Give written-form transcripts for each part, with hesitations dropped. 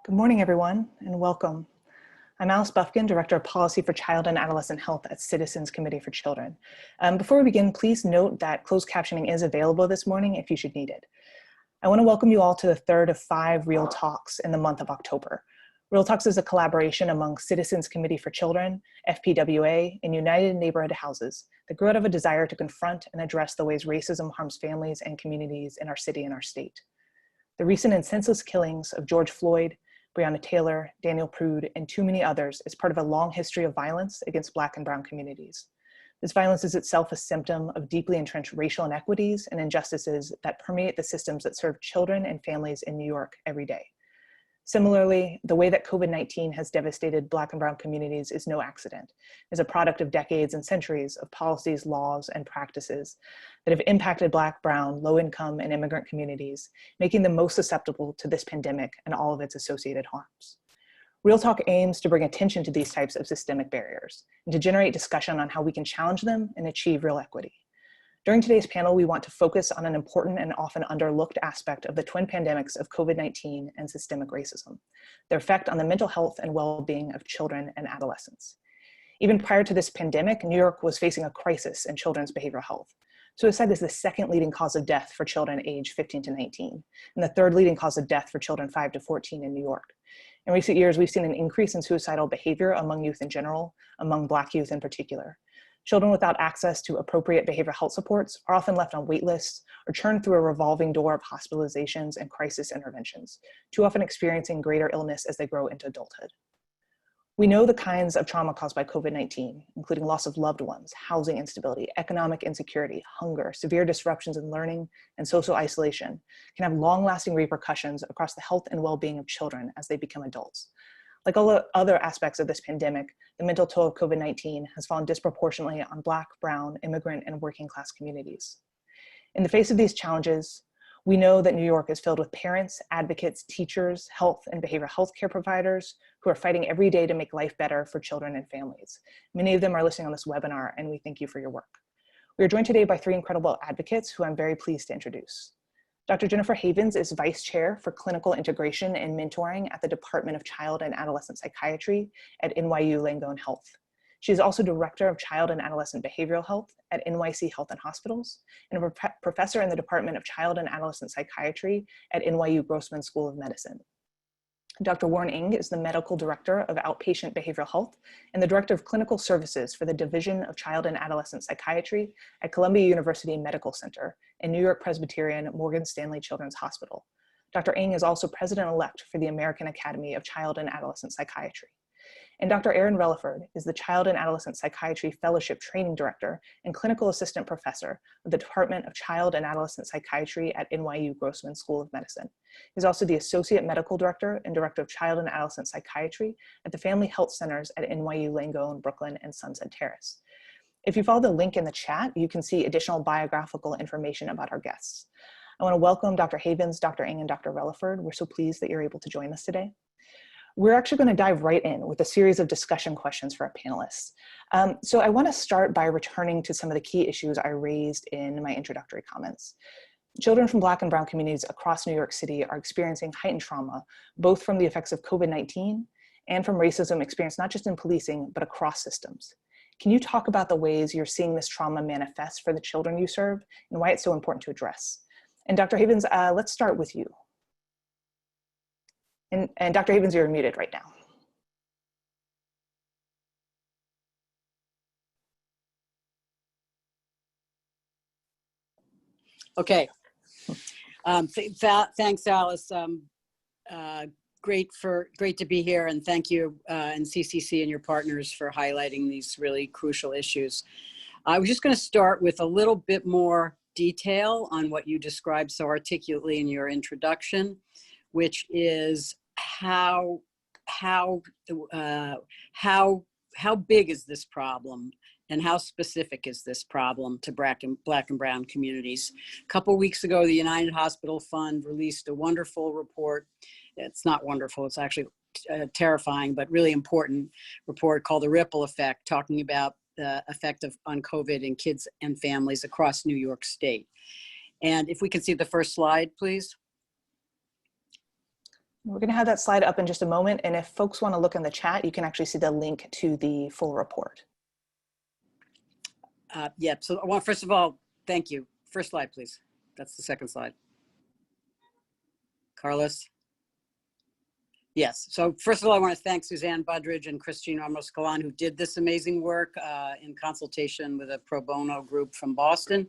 Good morning, everyone, and welcome. I'm Alice Buffkin, Director of Policy for Child and Adolescent Health at Citizens Committee for Children. Before we begin, please note that closed captioning is available this morning if you should need it. I want to welcome you all to the third of 5 R.E.A.L Talks in the month of October. R.E.A.L Talks is a collaboration among Citizens Committee for Children, FPWA, and United Neighborhood Houses that grew out of a desire to confront and address the ways racism harms families and communities in our city and our state. The recent and senseless killings of George Floyd, Breonna Taylor, Daniel Prude, and too many others is part of a long history of violence against Black and Brown communities. This violence is itself a symptom of deeply entrenched racial inequities and injustices that permeate the systems that serve children and families in New York every day. Similarly, the way that COVID-19 has devastated Black and Brown communities is no accident. It is a product of decades and centuries of policies, laws, and practices that have impacted Black, Brown, low-income, and immigrant communities, making them most susceptible to this pandemic and all of its associated harms. R.E.A.L Talk aims to bring attention to these types of systemic barriers and to generate discussion on how we can challenge them and achieve real equity. During today's panel, we want to focus on an important and often underlooked aspect of the twin pandemics of COVID-19 and systemic racism, their effect on the mental health and well-being of children and adolescents. Even prior to this pandemic, New York was facing a crisis in children's behavioral health. Suicide is the second leading cause of death for children aged 15 to 19, and the third leading cause of death for children 5 to 14 in New York. In recent years, we've seen an increase in suicidal behavior among youth in general, among Black youth in particular. Children without access to appropriate behavioral health supports are often left on wait lists or churned through a revolving door of hospitalizations and crisis interventions, too often experiencing greater illness as they grow into adulthood. We know the kinds of trauma caused by COVID-19, including loss of loved ones, housing instability, economic insecurity, hunger, severe disruptions in learning, and social isolation, can have long-lasting repercussions across the health and well-being of children as they become adults. Like all the other aspects of this pandemic, the mental toll of COVID-19 has fallen disproportionately on Black, Brown, immigrant, and working class communities. In the face of these challenges, we know that New York is filled with parents, advocates, teachers, health and behavioral health care providers who are fighting every day to make life better for children and families. Many of them are listening on this webinar, and we thank you for your work. We are joined today by 3 incredible advocates who I'm very pleased to introduce. Dr. Jennifer Havens is Vice Chair for Clinical Integration and Mentoring at the Department of Child and Adolescent Psychiatry at NYU Langone Health. She is also Director of Child and Adolescent Behavioral Health at NYC Health and Hospitals, and a professor in the Department of Child and Adolescent Psychiatry at NYU Grossman School of Medicine. Dr. Warren Ng is the Medical Director of Outpatient Behavioral Health and the Director of Clinical Services for the Division of Child and Adolescent Psychiatry at Columbia University Medical Center and New York Presbyterian Morgan Stanley Children's Hospital. Dr. Ng is also President-elect for the American Academy of Child and Adolescent Psychiatry. And Dr. Erin Relaford is the Child and Adolescent Psychiatry Fellowship Training Director and Clinical Assistant Professor of the Department of Child and Adolescent Psychiatry at NYU Grossman School of Medicine. He's also the Associate Medical Director and Director of Child and Adolescent Psychiatry at the Family Health Centers at NYU Langone, Brooklyn, and Sunset Terrace. If you follow the link in the chat, you can see additional biographical information about our guests. I want to welcome Dr. Havens, Dr. Ng, and Dr. Relaford. We're so pleased that you're able to join us today. We're actually going to dive right in with a series of discussion questions for our panelists. So I want to start by returning to some of the key issues I raised in my introductory comments. Children from Black and Brown communities across New York City are experiencing heightened trauma, both from the effects of COVID-19 and from racism experienced not just in policing, but across systems. Can you talk about the ways you're seeing this trauma manifest for the children you serve and why it's so important to address? And Dr. Havens, let's start with you. And Dr. Havens, you're muted right now. Okay. Thanks, Alice. Great to be here, and thank you and CCC and your partners for highlighting these really crucial issues. I was just going to start with a little bit more detail on what you described so articulately in your introduction, which is how big is this problem and how specific is this problem to Black and Brown communities. A couple weeks ago, the United Hospital Fund released a wonderful report. It's not wonderful, it's actually terrifying, but really important report called the R.E.A.L effect, talking about the effect on COVID in kids and families across New York State. And if we can see the first slide, please. We're going to have that slide up in just a moment. And if folks want to look in the chat, you can actually see the link to the full report. Yeah, so I want, first of all, thank you. First slide, please. That's the second slide. Carlos? Yes, so first of all, I want to thank Suzanne Budridge and Christine Ramos-Calan, who did this amazing work in consultation with a pro bono group from Boston.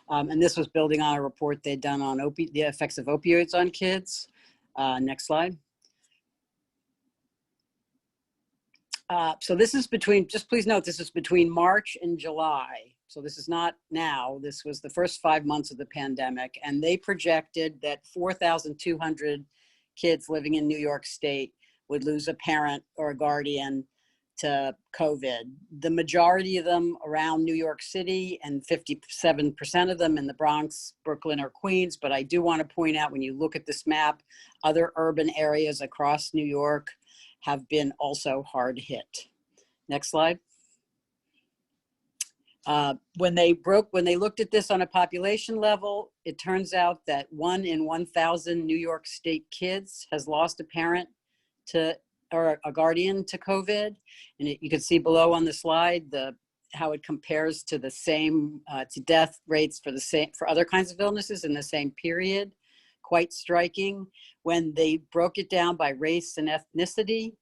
And this was building on a report they'd done on the effects of opioids on kids. Next slide. So this is between, just please note, this is between March and July. So this is not now, this was the first 5 months of the pandemic. And they projected that 4,200 kids living in New York State would lose a parent or a guardian to COVID. The majority of them around New York City and 57% of them in the Bronx, Brooklyn, or Queens. But I do want to point out, when you look at this map, other urban areas across New York have been also hard hit. Next slide. When they looked at this on a population level, it turns out that 1 in 1,000 New York State kids has lost a parent or a guardian to COVID. And you can see below on the slide how it compares to the same to death rates for other kinds of illnesses in the same period. Quite striking. When they broke it down by race and ethnicity,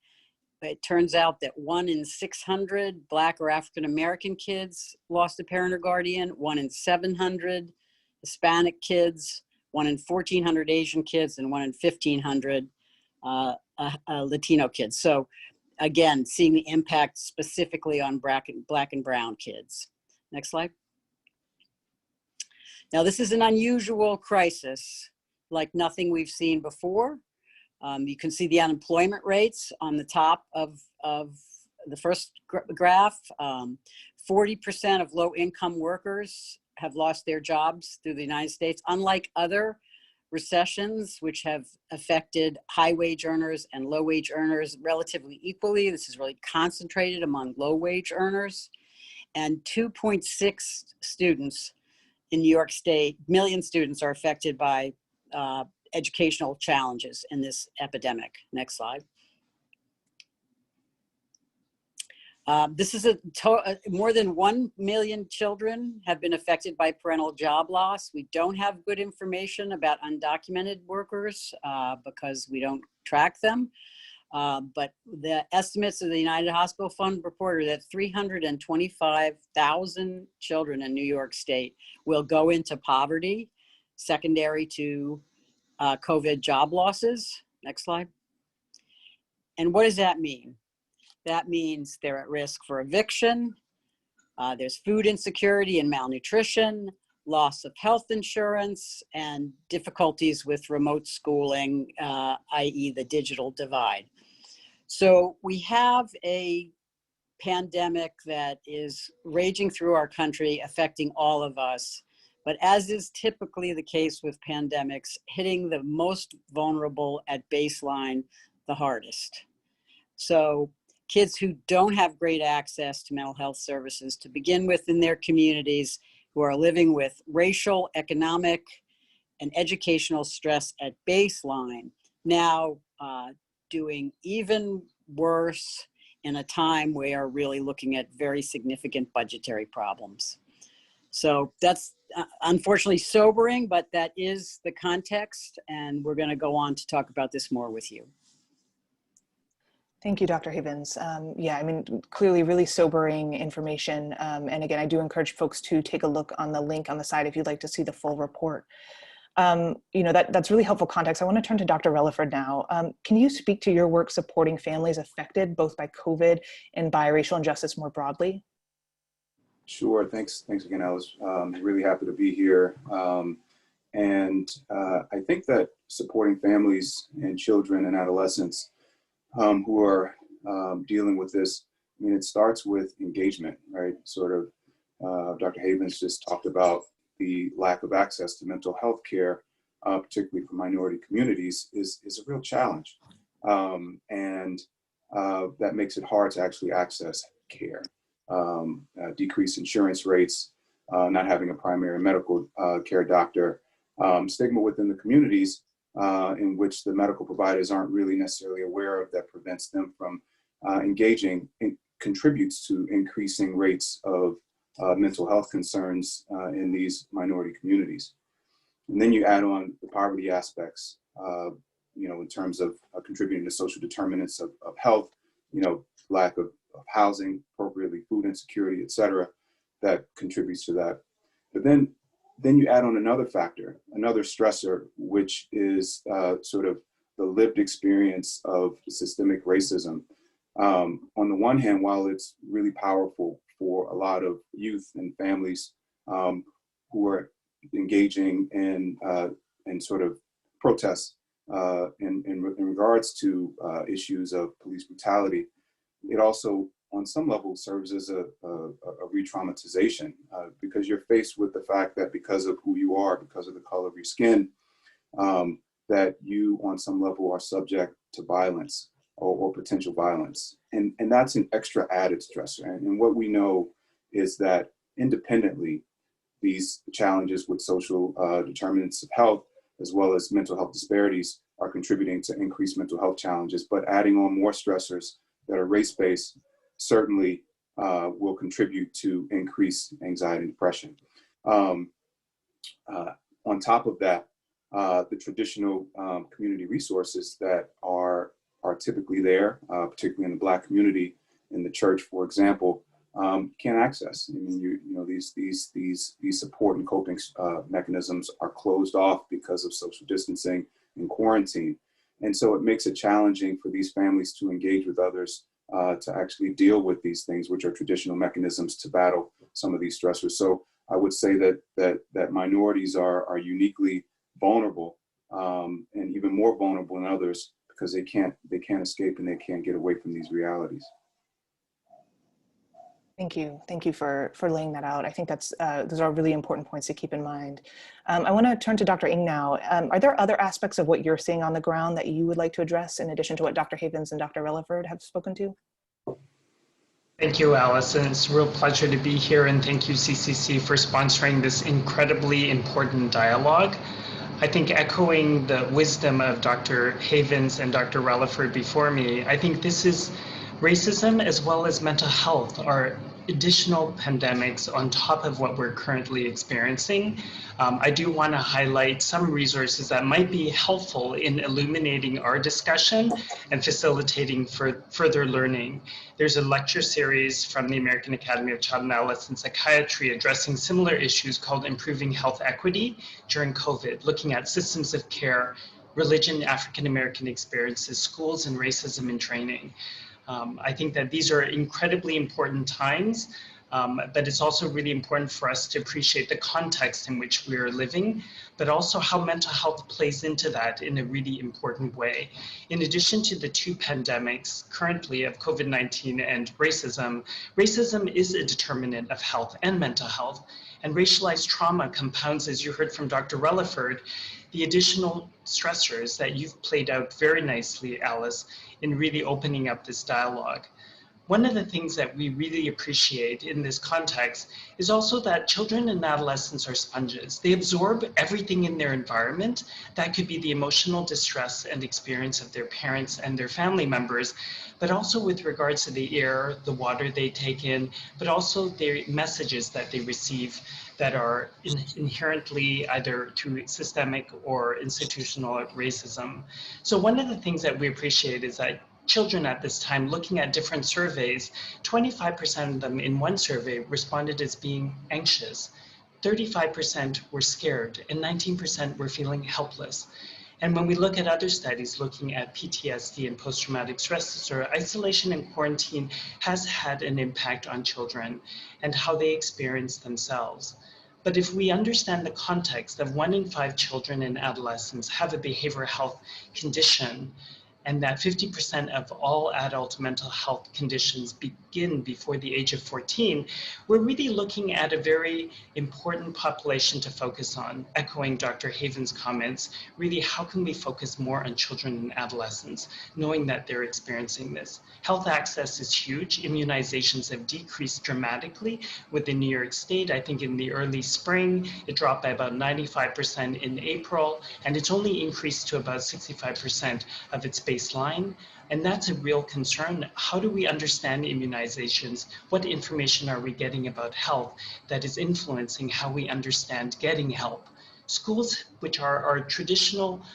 it turns out that 1 in 600 Black or African American kids lost a parent or guardian, 1 in 700 Hispanic kids, 1 in 1,400 Asian kids, and 1 in 1,500 Latino kids. So again, seeing the impact specifically on Black and brown kids. Next slide. Now, this is an unusual crisis, like nothing we've seen before. You can see the unemployment rates on the top of the first graph. 40% of low-income workers have lost their jobs through the United States, unlike other recessions, which have affected high-wage earners and low-wage earners relatively equally. This is really concentrated among low-wage earners. And 2.6 students in New York State, million students are affected by educational challenges in this epidemic. Next slide. This is more than 1 million children have been affected by parental job loss. We don't have good information about undocumented workers because we don't track them. But the estimates of the United Hospital Fund reported that 325,000 children in New York State will go into poverty secondary to COVID job losses. Next slide. And what does that mean? That means they're at risk for eviction. There's food insecurity and malnutrition, loss of health insurance, and difficulties with remote schooling, i.e. the digital divide. So we have a pandemic that is raging through our country, affecting all of us. But as is typically the case with pandemics, hitting the most vulnerable at baseline the hardest. So kids who don't have great access to mental health services to begin with in their communities, who are living with racial, economic, and educational stress at baseline, now doing even worse in a time where we're really looking at very significant budgetary problems. So that's unfortunately sobering, but that is the context, and we're going to go on to talk about this more with you. Thank you, Dr. Havens. Yeah, I mean, clearly really sobering information. And again, I do encourage folks to take a look on the link on the side if you'd like to see the full report. That's really helpful context. I want to turn to Dr. Relaford now. Can you speak to your work supporting families affected both by COVID and by racial injustice more broadly? Sure. Thanks again, Alice. Really happy to be here. I think that supporting families and children and adolescents who are dealing with this, I mean, it starts with engagement, right? Sort of, Dr. Havens just talked about the lack of access to mental health care, particularly for minority communities, is a real challenge. That makes it hard to actually access care. Decreased insurance rates, not having a primary medical care doctor, stigma within the communities in which the medical providers aren't really necessarily aware of that prevents them from engaging and contributes to increasing rates of mental health concerns in these minority communities. And then you add on the poverty aspects, in terms of contributing to social determinants of health, lack of housing, appropriately food insecurity, et cetera, that contributes to that. But then you add on another factor, another stressor, which is sort of the lived experience of systemic racism. On the one hand, while it's really powerful for a lot of youth and families who are engaging in sort of protests in regards to issues of police brutality, it also, on some level, serves as a re-traumatization because you're faced with the fact that because of who you are, because of the color of your skin, that you, on some level, are subject to violence or potential violence. And that's an extra added stressor. And what we know is that independently, these challenges with social determinants of health, as well as mental health disparities, are contributing to increased mental health challenges. But adding on more stressors that are race-based certainly will contribute to increased anxiety and depression. On top of that, the traditional community resources that are typically there, particularly in the Black community, in the church, for example, can't access. I mean, these support and coping mechanisms are closed off because of social distancing and quarantine. And so it makes it challenging for these families to engage with others to actually deal with these things, which are traditional mechanisms to battle some of these stressors. So I would say that minorities are uniquely vulnerable and even more vulnerable than others because they can't escape and they can't get away from these realities. Thank you for laying that out. I think that's those are really important points to keep in mind. I want to turn to Dr. Ng now. Are there other aspects of what you're seeing on the ground that you would like to address in addition to what Dr. Havens and Dr. Relaford have spoken to? Thank you, Allison. It's a real pleasure to be here, and thank you, CCC, for sponsoring this incredibly important dialogue. I think echoing the wisdom of Dr. Havens and Dr. Relaford before me, I think this is racism as well as mental health are additional pandemics on top of what we're currently experiencing. I do want to highlight some resources that might be helpful in illuminating our discussion and facilitating further learning. There's a lecture series from the American Academy of Child and Adolescent Psychiatry addressing similar issues called Improving Health Equity during COVID, looking at systems of care, religion, African American experiences, schools, and racism in training. I think that these are incredibly important times, but it's also really important for us to appreciate the context in which we are living, but also how mental health plays into that in a really important way. In addition to the two pandemics currently of COVID-19 and racism, racism is a determinant of health and mental health, and racialized trauma compounds, as you heard from Dr. Relaford, the additional stressors that you've played out very nicely, Alice, in really opening up this dialogue. One of the things that we really appreciate in this context is also that children and adolescents are sponges. They absorb everything in their environment. That could be the emotional distress and experience of their parents and their family members, but also with regards to the air, the water they take in, but also their messages that they receive that are inherently either through systemic or institutional racism. So one of the things that we appreciate is that children at this time, looking at different surveys, 25% of them in one survey responded as being anxious, 35% were scared, and 19% were feeling helpless. And when we look at other studies looking at PTSD and post-traumatic stress disorder, isolation and quarantine has had an impact on children and how they experience themselves. But if we understand the context of 1 in 5 children and adolescents have a behavioral health condition, and that 50% of all adult mental health conditions begin before the age of 14, we're really looking at a very important population to focus on. Echoing Dr. Haven's comments, really how can we focus more on children and adolescents, knowing that they're experiencing this? Health access is huge. Immunizations have decreased dramatically within New York State. I think in the early spring, it dropped by about 95% in April, and it's only increased to about 65% of its baseline. And that's a real concern. How do we understand immunizations? What information are we getting about health that is influencing how we understand getting help? Schools, which are our traditional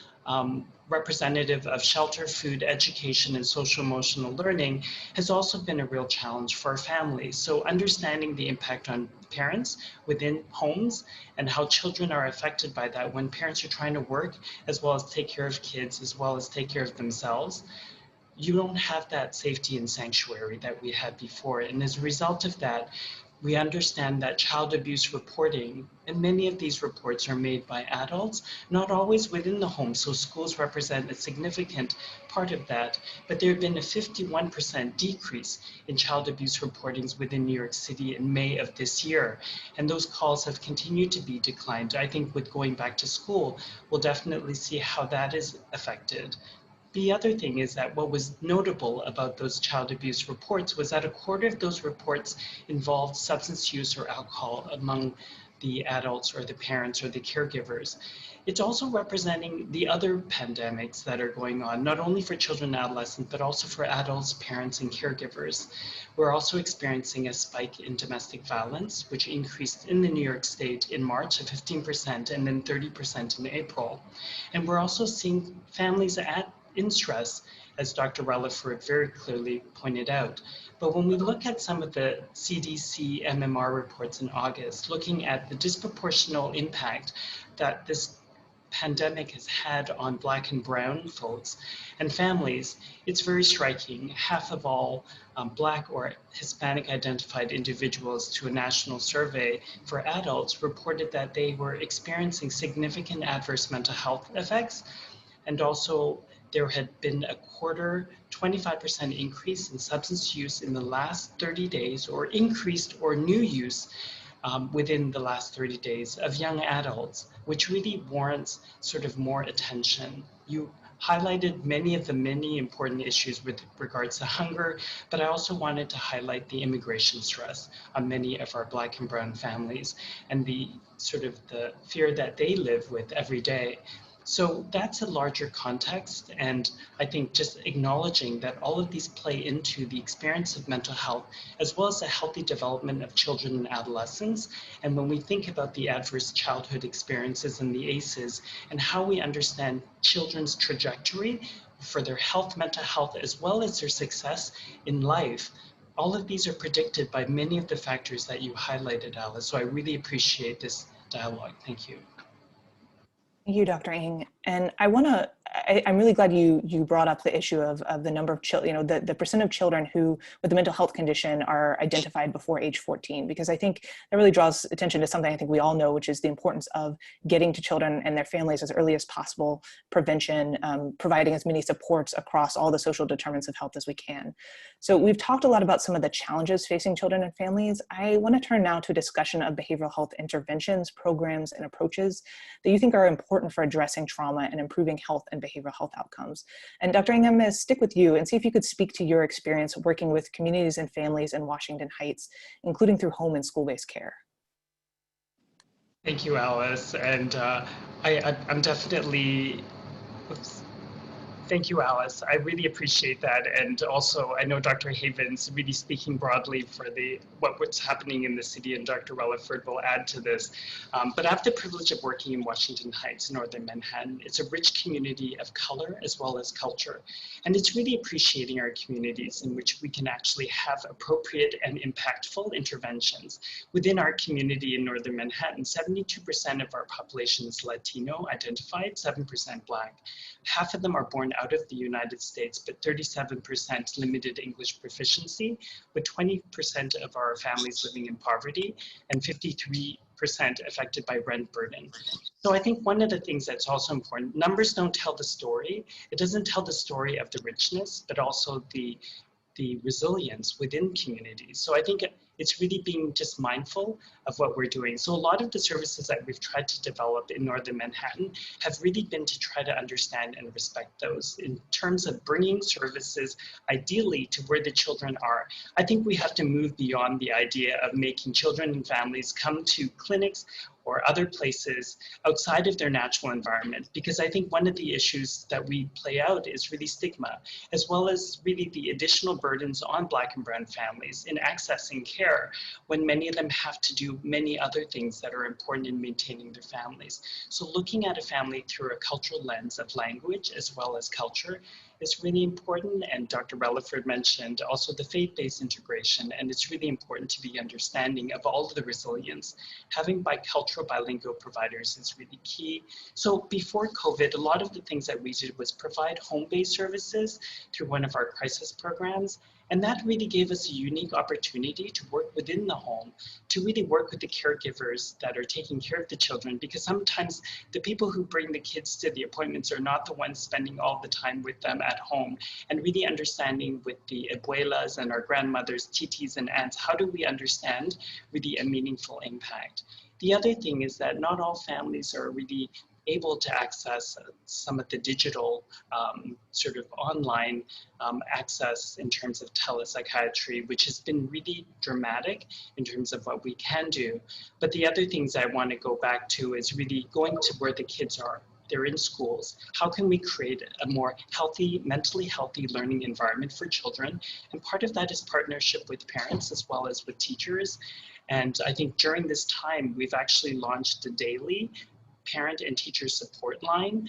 representative of shelter, food, education, and social emotional learning, has also been a real challenge for families. So understanding the impact on parents within homes and how children are affected by that when parents are trying to work as well as take care of kids as well as take care of themselves. You don't have that safety and sanctuary that we had before. And as a result of that, we understand that child abuse reporting, and many of these reports are made by adults, not always within the home. So schools represent a significant part of that, but there have been a 51% decrease in child abuse reportings within New York City in May of this year. And those calls have continued to be declined. I think with going back to school, we'll definitely see how that is affected. The other thing is that what was notable about those child abuse reports was that a quarter of those reports involved substance use or alcohol among the adults or the parents or the caregivers. It's also representing the other pandemics that are going on, not only for children and adolescents, but also for adults, parents, and caregivers. We're also experiencing a spike in domestic violence, which increased in the New York State in March to 15% and then 30% in April. And we're also seeing families in stress, as Dr. Relaford very clearly pointed out. But when we look at some of the CDC MMR reports in August, looking at the disproportional impact that this pandemic has had on Black and Brown folks and families, it's very striking. Half of all Black or Hispanic identified individuals to a national survey for adults reported that they were experiencing significant adverse mental health effects, and also there had been a 25% increase in substance use in the last 30 days, or increased or new use within the last 30 days of young adults, which really warrants sort of more attention. You highlighted many important issues with regards to hunger, but I also wanted to highlight the immigration stress on many of our Black and Brown families and the sort of the fear that they live with every day. So that's a larger context, and I think just acknowledging that all of these play into the experience of mental health, as well as the healthy development of children and adolescents. And when we think about the adverse childhood experiences and the ACEs, and how we understand children's trajectory for their health, mental health, as well as their success in life, all of these are predicted by many of the factors that you highlighted, Alice. So I really appreciate this dialogue. Thank you. Thank you, Dr. Ng. And I'm really glad you brought up the issue of the number of children, the percent of children who with a mental health condition are identified before age 14, because I think that really draws attention to something I think we all know, which is the importance of getting to children and their families as early as possible, prevention, providing as many supports across all the social determinants of health as we can. So we've talked a lot about some of the challenges facing children and families. I want to turn now to a discussion of behavioral health interventions, programs, and approaches that you think are important for addressing trauma and improving health and behavioral health outcomes. And Dr. Ng, I'm going to stick with you and see if you could speak to your experience working with communities and families in Washington Heights, including through home and school-based care. Thank you, Alice. And I'm definitely, thank you, Alice. I really appreciate that. And also, I know Dr. Haven's really speaking broadly for what's happening in the city, and Dr. Relaford will add to this. But I have the privilege of working in Washington Heights, northern Manhattan. It's a rich community of color as well as culture. And it's really appreciating our communities in which we can actually have appropriate and impactful interventions. Within our community in northern Manhattan, 72% of our population is Latino identified, 7% Black. Half of them are born out of the United States, but 37% limited English proficiency, with 20% of our families living in poverty and 53% affected by rent burden. So I think one of the things that's also important, numbers don't tell the story. It doesn't tell the story of the richness, but also the resilience within communities. So I think it's really being just mindful of what we're doing. So a lot of the services that we've tried to develop in Northern Manhattan have really been to try to understand and respect those in terms of bringing services ideally to where the children are. I think we have to move beyond the idea of making children and families come to clinics or other places outside of their natural environment, because I think one of the issues that we play out is really stigma, as well as really the additional burdens on Black and Brown families in accessing care when many of them have to do many other things that are important in maintaining their families. So looking at a family through a cultural lens of language as well as culture is really important. And Dr. Relaford mentioned also the faith-based integration, and it's really important to be understanding of all of the resilience. Having bicultural, bilingual providers is really key. So before COVID, a lot of the things that we did was provide home-based services through one of our crisis programs. And that really gave us a unique opportunity to work within the home, to really work with the caregivers that are taking care of the children, because sometimes the people who bring the kids to the appointments are not the ones spending all the time with them at home. And really understanding with the abuelas and our grandmothers, titis and aunts, how do we understand really a meaningful impact? The other thing is that not all families are really able to access some of the digital sort of online access in terms of telepsychiatry, which has been really dramatic in terms of what we can do. But the other things I want to go back to is really going to where the kids are. They're in schools. How can we create a more healthy, mentally healthy learning environment for children? And part of that is partnership with parents as well as with teachers. And I think during this time, we've actually launched a daily parent and teacher support line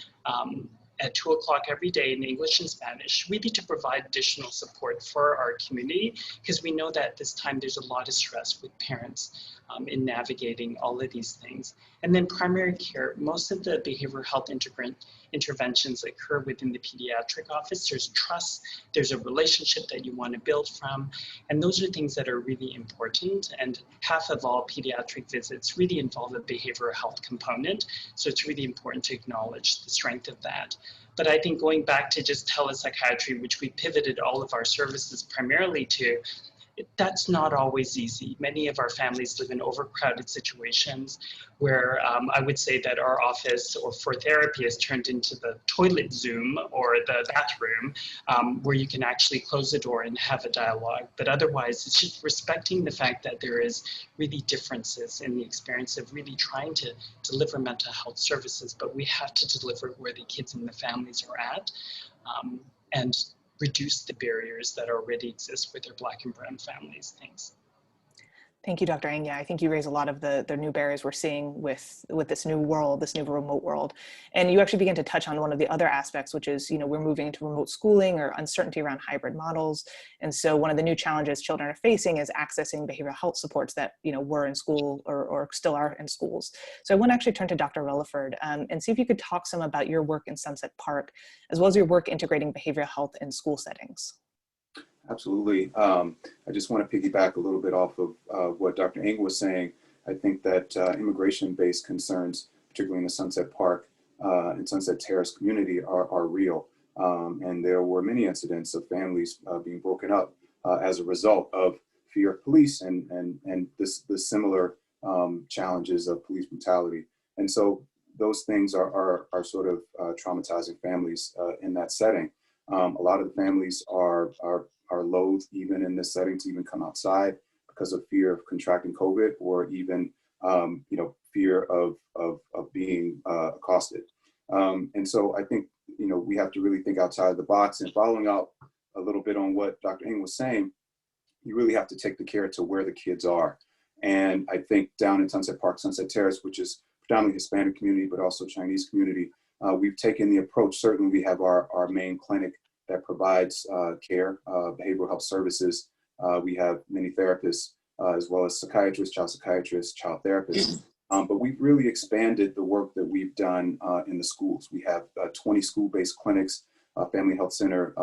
at 2 o'clock every day in English and Spanish, really to provide additional support for our community, because we know that at this time there's a lot of stress with parents in navigating all of these things. And then primary care, most of the behavioral health interventions occur within the pediatric office. There's trust, there's a relationship that you want to build from, and those are things that are really important. And half of all pediatric visits really involve a behavioral health component, so it's really important to acknowledge the strength of that. But I think going back to just telepsychiatry, which we pivoted all of our services primarily to, that's not always easy. Many of our families live in overcrowded situations where I would say that our office or for therapy has turned into the toilet Zoom or the bathroom where you can actually close the door and have a dialogue. But otherwise, it's just respecting the fact that there is really differences in the experience of really trying to deliver mental health services, but we have to deliver where the kids and the families are at. And reduce the barriers that already exist with their Black and Brown families. Thanks. Thank you, Dr. Ng. Yeah, I think you raise a lot of the new barriers we're seeing with this new world, this new remote world. And you actually begin to touch on one of the other aspects, which is, we're moving into remote schooling or uncertainty around hybrid models. And so one of the new challenges children are facing is accessing behavioral health supports that, were in school or still are in schools. So I want to actually turn to Dr. Relaford and see if you could talk some about your work in Sunset Park, as well as your work integrating behavioral health in school settings. Absolutely. I just want to piggyback a little bit off of what Dr. Ng was saying. I think that immigration-based concerns, particularly in the Sunset Park and Sunset Terrace community, are real. And there were many incidents of families being broken up as a result of fear of police and the similar challenges of police brutality. And so those things are sort of traumatizing families in that setting. A lot of the families are loath, even in this setting, to even come outside because of fear of contracting COVID or even, fear of being accosted. And so I think, we have to really think outside the box. And following up a little bit on what Dr. Ng was saying, you really have to take the care to where the kids are. And I think down in Sunset Park, Sunset Terrace, which is predominantly Hispanic community, but also Chinese community, we've taken the approach. Certainly we have our main clinic that provides care, behavioral health services. We have many therapists, as well as psychiatrists, child therapists. But we've really expanded the work that we've done in the schools. We have 20 school-based clinics, Family Health Center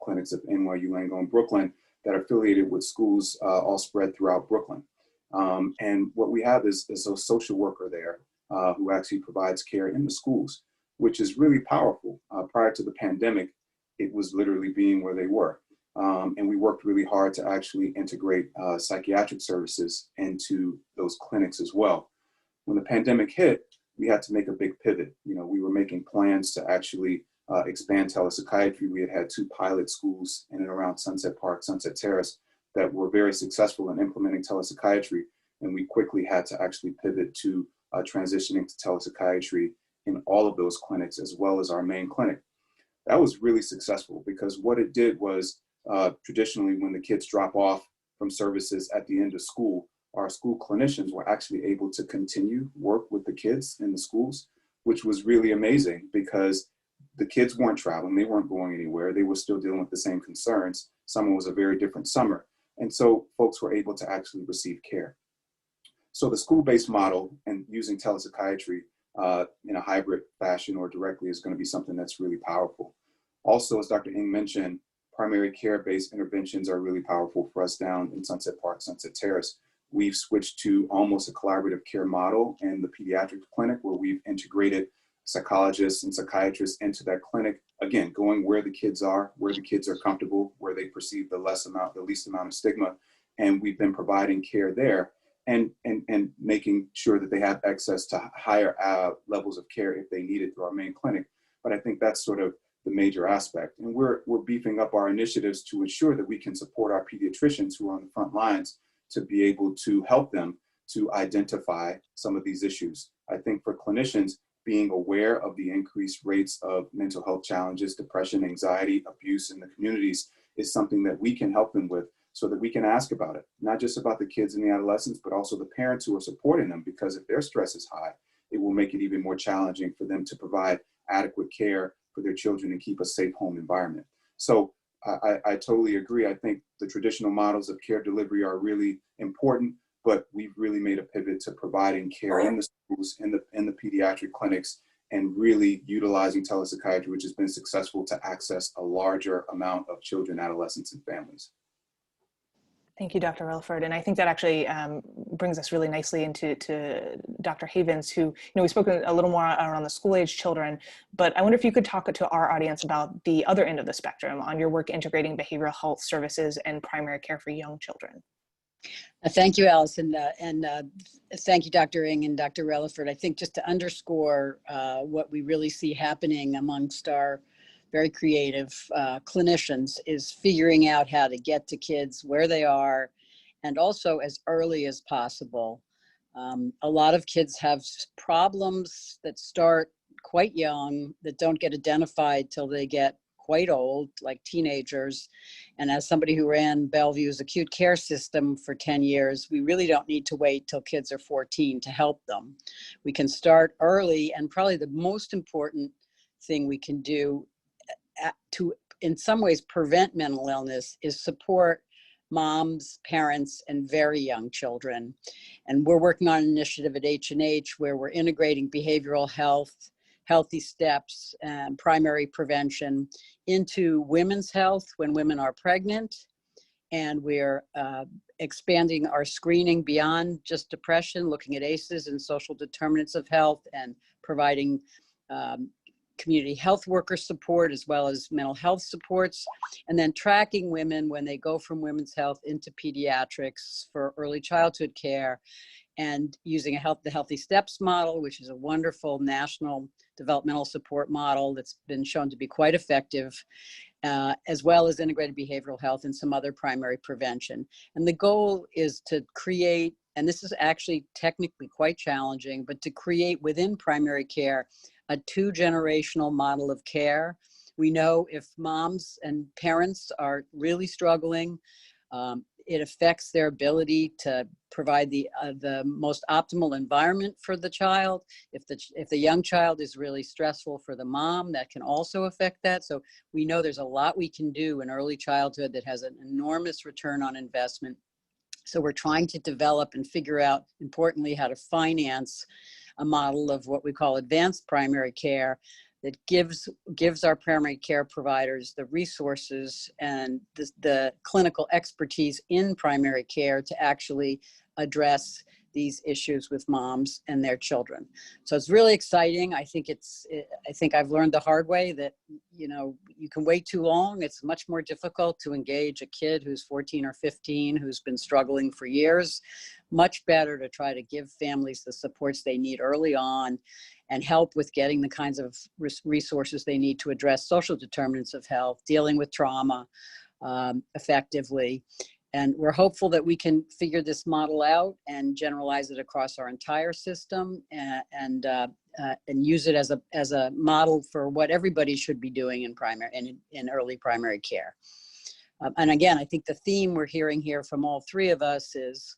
clinics of NYU, Langone, Brooklyn, that are affiliated with schools all spread throughout Brooklyn. And what we have is a social worker there who actually provides care in the schools, which is really powerful. Prior to the pandemic, it was literally being where they were. And we worked really hard to actually integrate psychiatric services into those clinics as well. When the pandemic hit, we had to make a big pivot. You know, we were making plans to actually expand telepsychiatry. We had 2 pilot schools in and around Sunset Park, Sunset Terrace, that were very successful in implementing telepsychiatry. And we quickly had to actually pivot to transitioning to telepsychiatry in all of those clinics, as well as our main clinic. That was really successful because what it did was traditionally when the kids drop off from services at the end of school, our school clinicians were actually able to continue work with the kids in the schools, which was really amazing because the kids weren't traveling, they weren't going anywhere, they were still dealing with the same concerns. Summer was a very different summer. And so folks were able to actually receive care. So the school-based model and using telepsychiatry in a hybrid fashion or directly is going to be something that's really powerful. Also, as Dr. Ng mentioned, primary care-based interventions are really powerful for us down in Sunset Park, Sunset Terrace. We've switched to almost a collaborative care model in the pediatric clinic where we've integrated psychologists and psychiatrists into that clinic. Again, going where the kids are comfortable, where they perceive the least amount of stigma. And we've been providing care there and making sure that they have access to higher levels of care if they need it through our main clinic. But I think that's sort of the major aspect. And we're beefing up our initiatives to ensure that we can support our pediatricians who are on the front lines to be able to help them to identify some of these issues. I think for clinicians, being aware of the increased rates of mental health challenges, depression, anxiety, abuse in the communities is something that we can help them with so that we can ask about it, not just about the kids and the adolescents, but also the parents who are supporting them, because if their stress is high, it will make it even more challenging for them to provide adequate care for their children and keep a safe home environment. So I totally agree. I think the traditional models of care delivery are really important, but we've really made a pivot to providing care in the schools, in the pediatric clinics, and really utilizing telepsychiatry, which has been successful to access a larger amount of children, adolescents, and families. Thank you, Dr. Relaford. And I think that actually brings us really nicely into Dr. Havens, who, we've spoken a little more around the school-age children, but I wonder if you could talk to our audience about the other end of the spectrum on your work integrating behavioral health services and primary care for young children. Thank you, Allison, and thank you, Dr. Ng and Dr. Relaford. I think just to underscore what we really see happening amongst our very creative clinicians is figuring out how to get to kids where they are and also as early as possible. A lot of kids have problems that start quite young that don't get identified till they get quite old, like teenagers. And as somebody who ran Bellevue's acute care system for 10 years, we really don't need to wait till kids are 14 to help them. We can start early, and probably the most important thing we can do to, in some ways, prevent mental illness is support moms, parents, and very young children. And we're working on an initiative at H&H where we're integrating behavioral health, healthy steps, and primary prevention into women's health when women are pregnant. And we're expanding our screening beyond just depression, looking at ACEs and social determinants of health, and providing community health worker support as well as mental health supports, and then tracking women when they go from women's health into pediatrics for early childhood care, and using the Healthy Steps model, which is a wonderful national developmental support model that's been shown to be quite effective, as well as integrated behavioral health and some other primary prevention. And the goal is to create, and this is actually technically quite challenging, but to create within primary care a 2-generational model of care. We know if moms and parents are really struggling, it affects their ability to provide the most optimal environment for the child. If the young child is really stressful for the mom, that can also affect that. So we know there's a lot we can do in early childhood that has an enormous return on investment. So we're trying to develop and figure out, importantly, how to finance a model of what we call advanced primary care that gives our primary care providers the resources and the clinical expertise in primary care to actually address these issues with moms and their children. So it's really exciting. I think I've learned the hard way that, you know, you can wait too long. It's much more difficult to engage a kid who's 14 or 15, who's been struggling for years. Much better to try to give families the supports they need early on and help with getting the kinds of resources they need to address social determinants of health, dealing with trauma effectively. And we're hopeful that we can figure this model out and generalize it across our entire system and use it as a model for what everybody should be doing in early primary care. And again, I think the theme we're hearing here from all three of us is,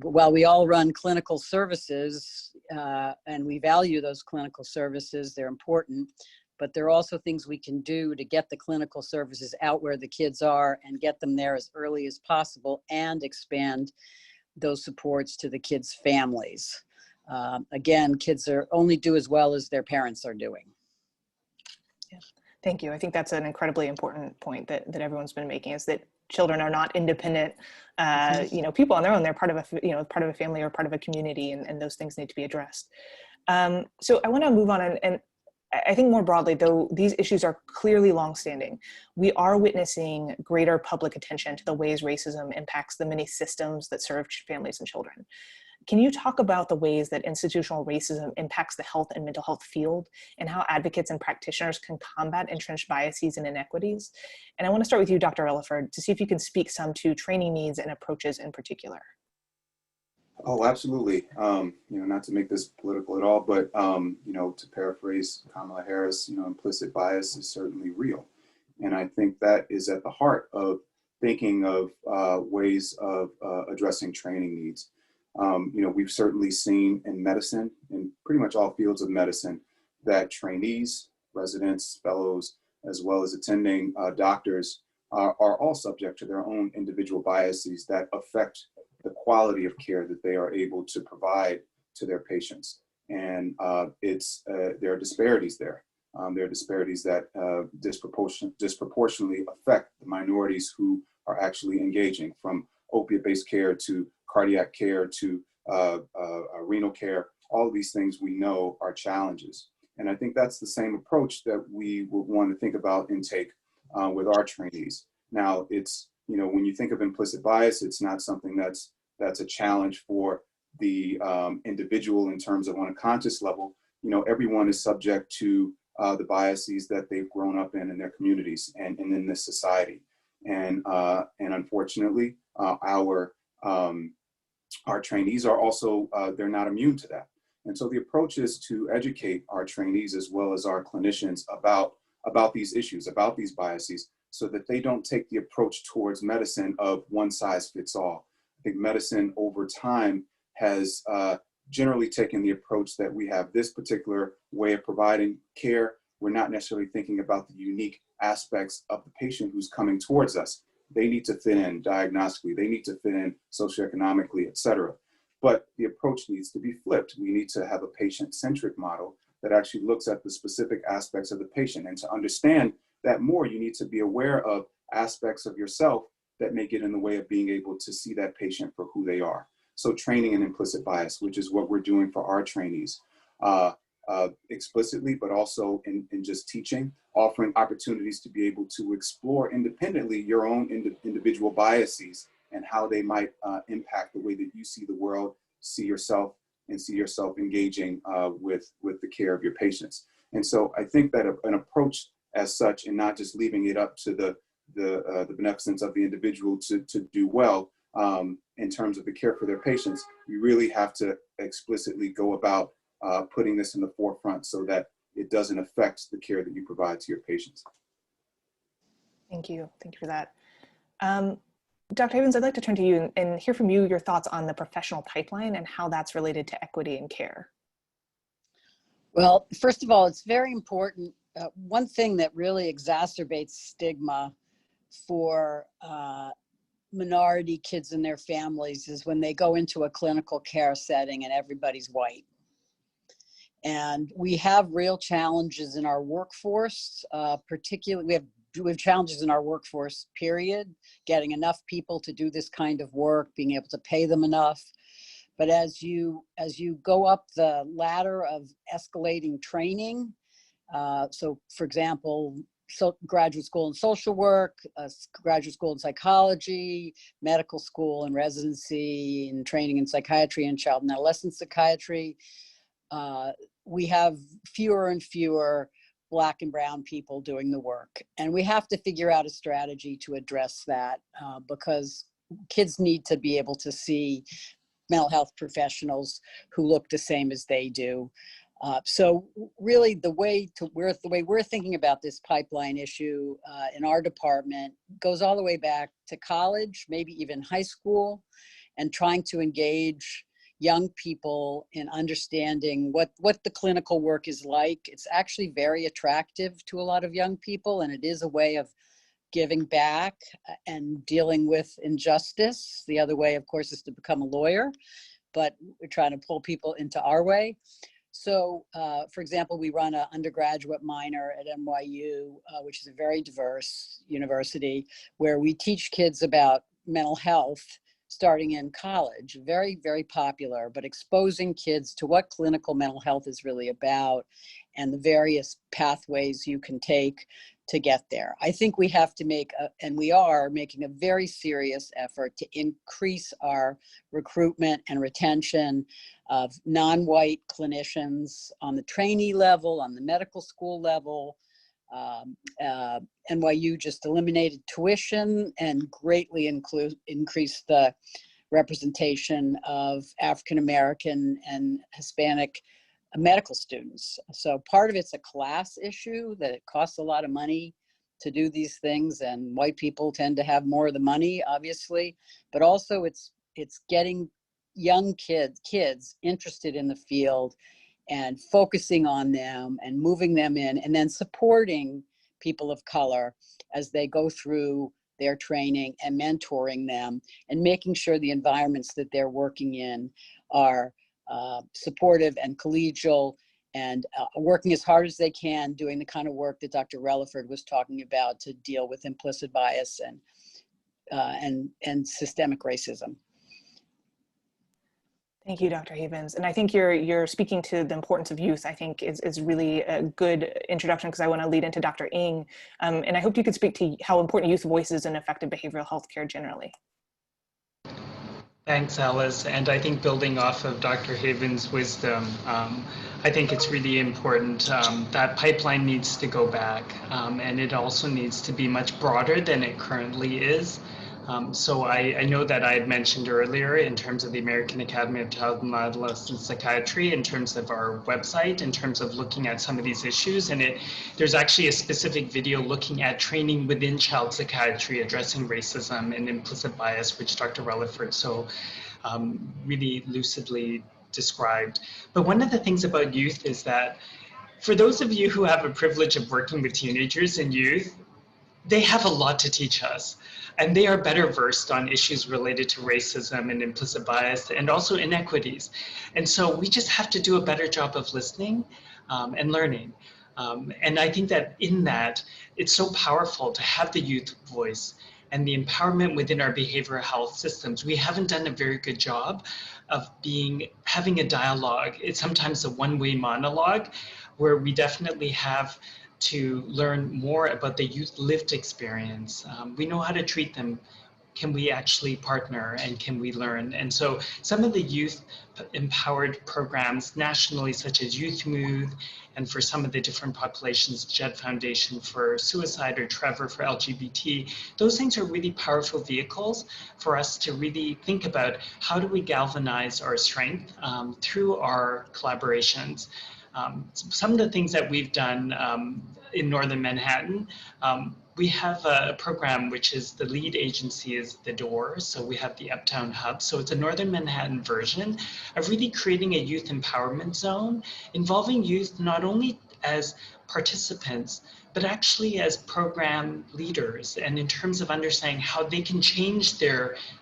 while we all run clinical services and we value those clinical services, they're important, but there are also things we can do to get the clinical services out where the kids are and get them there as early as possible and expand those supports to the kids' families. Again, kids only do as well as their parents are doing. Yeah. Thank you. I think that's an incredibly important point that everyone's been making, is that children are not independent, you know, people on their own. They're part of a family or part of a community, and those things need to be addressed. So I want to move on, and I think more broadly, though these issues are clearly longstanding, we are witnessing greater public attention to the ways racism impacts the many systems that serve families and children. Can you talk about the ways that institutional racism impacts the health and mental health field, and how advocates and practitioners can combat entrenched biases and inequities? And I want to start with you, Dr. Relaford, to see if you can speak some to training needs and approaches in particular. Oh, absolutely. You know, not to make this political at all, but, you know, to paraphrase Kamala Harris, you know, implicit bias is certainly real. And I think that is at the heart of thinking of ways of addressing training needs. You know, we've certainly seen in medicine, in pretty much all fields of medicine, that trainees, residents, fellows, as well as attending doctors are all subject to their own individual biases that affect the quality of care that they are able to provide to their patients. And there are disparities there. There are disparities that disproportionately affect the minorities who are actually engaging, from opiate-based care to cardiac care to renal care. All of these things we know are challenges. And I think that's the same approach that we would want to think about and take with our trainees. Now, it's, you know, when you think of implicit bias, it's not something that's a challenge for the individual in terms of on a conscious level. You know, everyone is subject to the biases that they've grown up in their communities and in this society. And unfortunately, our trainees are also, they're not immune to that. And so the approach is to educate our trainees as well as our clinicians about these issues, about these biases, so that they don't take the approach towards medicine of one size fits all. I think medicine over time has generally taken the approach that we have this particular way of providing care. We're not necessarily thinking about the unique aspects of the patient who's coming towards us. They need to fit in diagnostically, they need to fit in socioeconomically, et cetera. But the approach needs to be flipped. We need to have a patient-centric model that actually looks at the specific aspects of the patient. And to understand that more, you need to be aware of aspects of yourself that may get in the way of being able to see that patient for who they are. So training in implicit bias, which is what we're doing for our trainees, explicitly, but also in just teaching, offering opportunities to be able to explore independently your own individual biases and how they might impact the way that you see the world, see yourself, and see yourself engaging with the care of your patients. And so I think that an approach as such, and not just leaving it up to the beneficence of the individual to do well in terms of the care for their patients, you really have to explicitly go about putting this in the forefront so that it doesn't affect the care that you provide to your patients. Thank you. Thank you for that. Dr. Havens, I'd like to turn to you and hear from you your thoughts on the professional pipeline and how that's related to equity in care. Well, first of all, it's very important. One thing that really exacerbates stigma for minority kids and their families is when they go into a clinical care setting and everybody's white. And we have real challenges in our workforce, particularly we have challenges in our workforce, period, getting enough people to do this kind of work, being able to pay them enough. But as you go up the ladder of escalating training, so for example, graduate school in social work, graduate school in psychology, medical school and residency and training in psychiatry and child and adolescent psychiatry, we have fewer and fewer Black and brown people doing the work. And we have to figure out a strategy to address that, because kids need to be able to see mental health professionals who look the same as they do. So really the way we're thinking about this pipeline issue in our department goes all the way back to college, maybe even high school, and trying to engage young people in understanding what the clinical work is like. It's actually very attractive to a lot of young people, and it is a way of giving back and dealing with injustice. The other way, of course, is to become a lawyer, but we're trying to pull people into our way. So, for example, we run an undergraduate minor at NYU, which is a very diverse university, where we teach kids about mental health starting in college. Very, very popular, but exposing kids to what clinical mental health is really about and the various pathways you can take to get there. I think we have to and we are making a very serious effort to increase our recruitment and retention of non-white clinicians on the trainee level, on the medical school level. NYU just eliminated tuition and greatly increased the representation of African American and Hispanic medical students. So part of it's a class issue, that it costs a lot of money to do these things, and white people tend to have more of the money, obviously, but also it's getting young kids interested in the field and focusing on them and moving them in, and then supporting people of color as they go through their training and mentoring them and making sure the environments that they're working in are supportive and collegial, and working as hard as they can, doing the kind of work that Dr. Relaford was talking about to deal with implicit bias and systemic racism. Thank you, Dr. Havens. And I think you're speaking to the importance of youth, I think is really a good introduction, because I want to lead into Dr. Ng. And I hope you could speak to how important youth voices in effective behavioral health care generally. Thanks, Alice. And I think building off of Dr. Havens' wisdom, I think it's really important. That pipeline needs to go back, and it also needs to be much broader than it currently is. So I know that I had mentioned earlier in terms of the American Academy of Child and Adolescent Psychiatry, in terms of our website, in terms of looking at some of these issues. And there's actually a specific video looking at training within child psychiatry, addressing racism and implicit bias, which Dr. Relaford so really lucidly described. But one of the things about youth is that for those of you who have a privilege of working with teenagers and youth, they have a lot to teach us, and they are better versed on issues related to racism and implicit bias and also inequities. And so we just have to do a better job of listening and learning. And I think that in that, it's so powerful to have the youth voice and the empowerment within our behavioral health systems. We haven't done a very good job of having a dialogue. It's sometimes a one-way monologue, where we definitely have to learn more about the youth lived experience. We know how to treat them. Can we actually partner, and can we learn? And so some of the youth empowered programs nationally, such as Youth Move, and for some of the different populations, Jet Foundation for Suicide or Trevor for LGBT, those things are really powerful vehicles for us to really think about how do we galvanize our strength through our collaborations. Some of the things that we've done in Northern Manhattan, we have a program which is the lead agency is The Door. So we have the Uptown Hub. So it's a Northern Manhattan version of really creating a youth empowerment zone involving youth not only as participants, but actually as program leaders, and in terms of understanding how they can change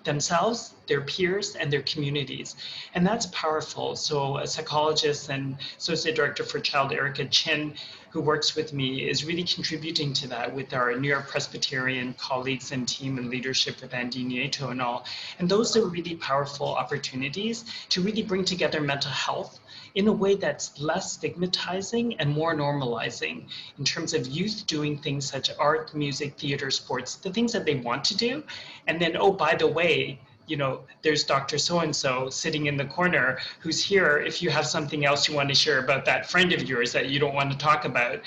themselves, their peers, and their communities. And that's powerful. So a psychologist and associate director for child, R.E.A.L, who works with me, is really contributing to that with our New York Presbyterian colleagues and team and leadership with Andy Nieto and all. And those are really powerful opportunities to really bring together mental health in a way that's less stigmatizing and more normalizing in terms of youth doing things such as art, music, theater, sports, the things that they want to do. And then, oh, by the way, you know, there's Dr. So-and-so sitting in the corner who's here if you have something else you want to share about that friend of yours that you don't want to talk about,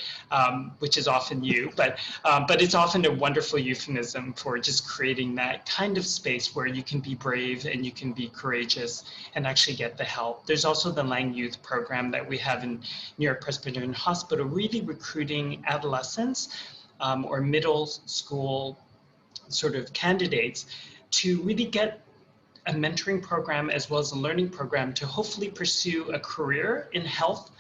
which is often you, but it's often a wonderful euphemism for just creating that kind of space where you can be brave and you can be courageous and actually get the help. There's also the Lang Youth program that we have in New York Presbyterian Hospital, really recruiting adolescents or middle school sort of candidates to really get a mentoring program as well as a learning program to hopefully pursue a career in health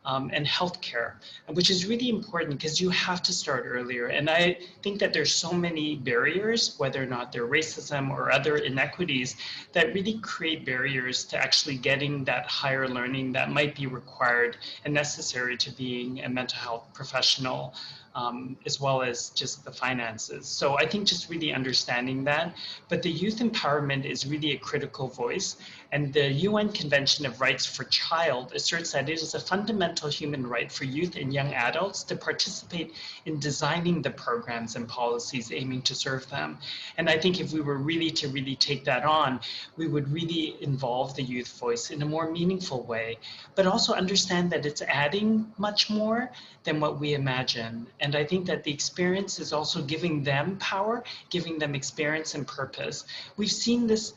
and healthcare, which is really important because you have to start earlier. And I think that there's so many barriers, whether or not they're racism or other inequities, that really create barriers to actually getting that higher learning that might be required and necessary to being a mental health professional. As well as just the finances. So I think just really understanding that, but the youth empowerment is really a critical voice. And the UN Convention of Rights for Child asserts that it is a fundamental human right for youth and young adults to participate in designing the programs and policies aiming to serve them. And I think if we were really to really take that on, we would really involve the youth voice in a more meaningful way, but also understand that it's adding much more than what we imagine. And I think that the experience is also giving them power, giving them experience and purpose. We've seen this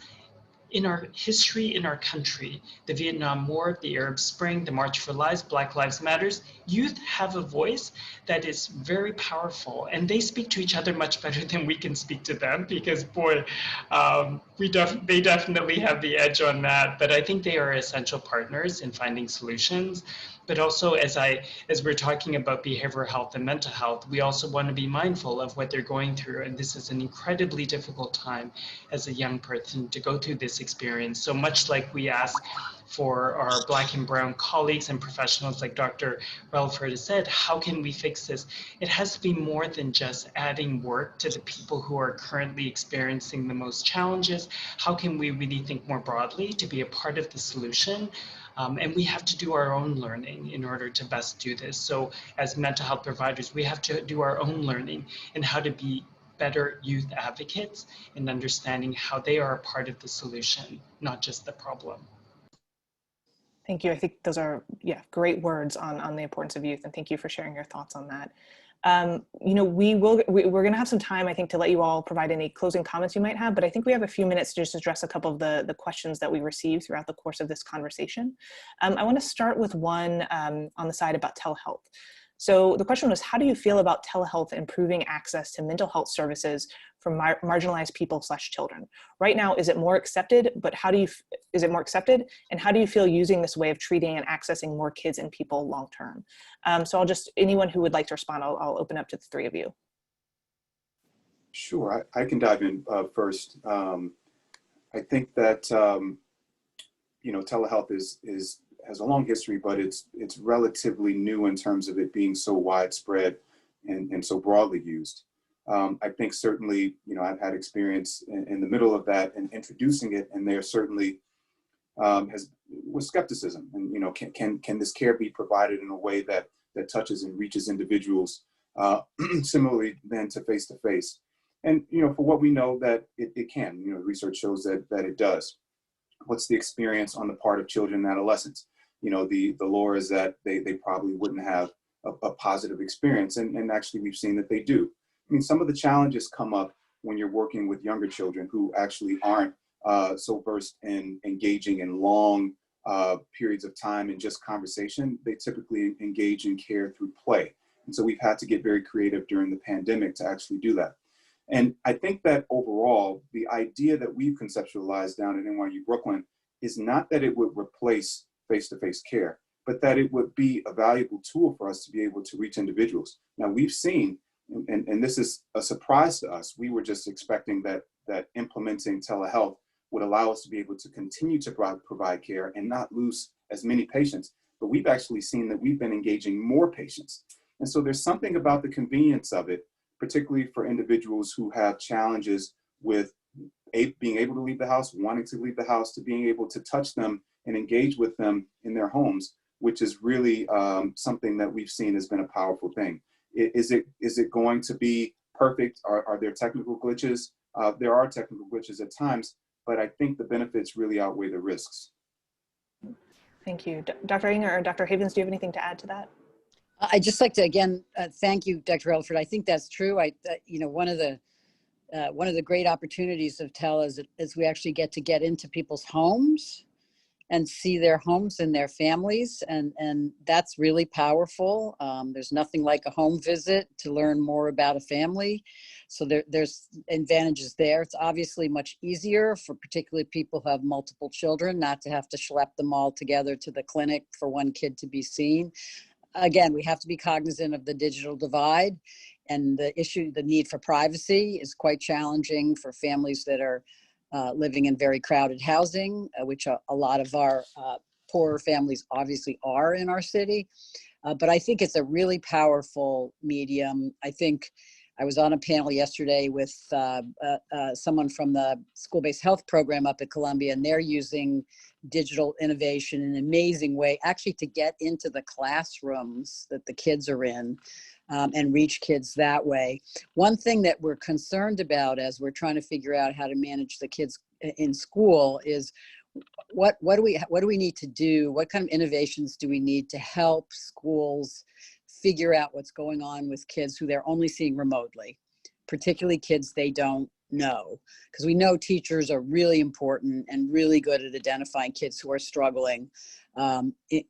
in our history in our country, the Vietnam War, the Arab Spring, the March for Lives, Black Lives Matters. Youth have a voice that is very powerful, and they speak to each other much better than we can speak to them because, boy, they definitely have the edge on that. But I think they are essential partners in finding solutions. But also, as we're talking about behavioral health and mental health, we also want to be mindful of what they're going through. And this is an incredibly difficult time as a young person to go through this experience. So much like we ask for our Black and Brown colleagues and professionals like Dr. Relaford has said, how can we fix this? It has to be more than just adding work to the people who are currently experiencing the most challenges. How can we really think more broadly to be a part of the solution? And we have to do our own learning in order to best do this. So as mental health providers, we have to do our own learning in how to be better youth advocates in understanding how they are a part of the solution, not just the problem. Thank you. I think those are, great words on the importance of youth, and thank you for sharing your thoughts on that. We're going to have some time, I think, to let you all provide any closing comments you might have, but I think we have a few minutes to just address a couple of the questions that we received throughout the course of this conversation. I want to start with one on the side about telehealth. So the question was, how do you feel about telehealth improving access to mental health services for marginalized people/children? Right now, is it more accepted, but is it more accepted? And how do you feel using this way of treating and accessing more kids and people long-term? So anyone who would like to respond, I'll open up to the three of you. Sure, I can dive in first. I think that, telehealth has a long history, but it's relatively new in terms of it being so widespread and so broadly used. I think certainly, I've had experience in the middle of that and introducing it, and there certainly was skepticism. And can this care be provided in a way that touches and reaches individuals similarly than to face-to-face? And for what we know that it can, research shows that it does. What's the experience on the part of children and adolescents? The lore is that they probably wouldn't have a positive experience, and actually we've seen that they do. I mean, some of the challenges come up when you're working with younger children who actually aren't so versed in engaging in long periods of time in just conversation. They typically engage in care through play. And so we've had to get very creative during the pandemic to actually do that. And I think that overall, the idea that we've conceptualized down at NYU Brooklyn is not that it would replace face-to-face care, but that it would be a valuable tool for us to be able to reach individuals. Now we've seen, and this is a surprise to us, we were just expecting that implementing telehealth would allow us to be able to continue to provide care and not lose as many patients. But we've actually seen that we've been engaging more patients. And so there's something about the convenience of it, particularly for individuals who have challenges with being able to leave the house, wanting to leave the house, to being able to touch them and engage with them in their homes, which is really something that we've seen has been a powerful thing. Is it going to be perfect? Are there technical glitches? There are technical glitches at times, but I think the benefits really outweigh the risks. Thank you. Dr. Inger or Dr. Havens, do you have anything to add to that? I'd just like to, again, thank you, Dr. Relford. I think that's true. One of the great opportunities of TEL is we actually get into people's homes and see their homes and their families, and that's really powerful. There's nothing like a home visit to learn more about a family. So there's advantages there. It's obviously much easier for particularly people who have multiple children, not to have to schlep them all together to the clinic for one kid to be seen. Again, we have to be cognizant of the digital divide, and the need for privacy is quite challenging for families that are living in very crowded housing, which a lot of our poorer families obviously are in our city. But I think it's a really powerful medium. I think I was on a panel yesterday with someone from the school-based health program up at Columbia, and they're using digital innovation in an amazing way, actually to get into the classrooms that the kids are in and reach kids that way. One thing that we're concerned about as we're trying to figure out how to manage the kids in school is what do we need to do? What kind of innovations do we need to help schools figure out what's going on with kids who they're only seeing remotely, particularly kids they don't know? Because we know teachers are really important and really good at identifying kids who are struggling,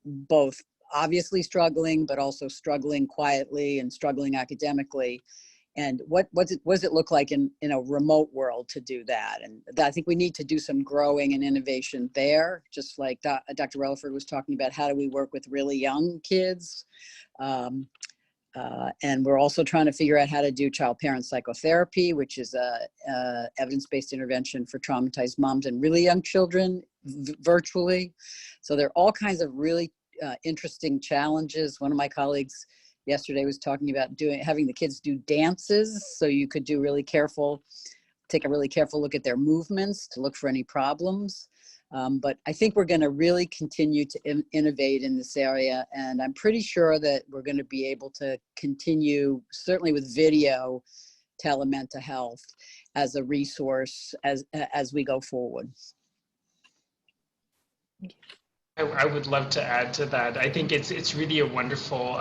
both obviously struggling, but also struggling quietly and struggling academically. And what does it look like in a remote world to do that? And I think we need to do some growing and innovation there, just like Dr. Relford was talking about. How do we work with really young kids? And we're also trying to figure out how to do child-parent psychotherapy, which is a evidence-based intervention for traumatized moms and really young children virtually. So there are all kinds of really interesting challenges. One of my colleagues yesterday was talking about having the kids do dances, so you could take a really careful look at their movements to look for any problems. But I think we're going to really continue to innovate in this area, and I'm pretty sure that we're going to be able to continue, certainly with video, telemental health as a resource as we go forward. I would love to add to that. I think it's really a wonderful,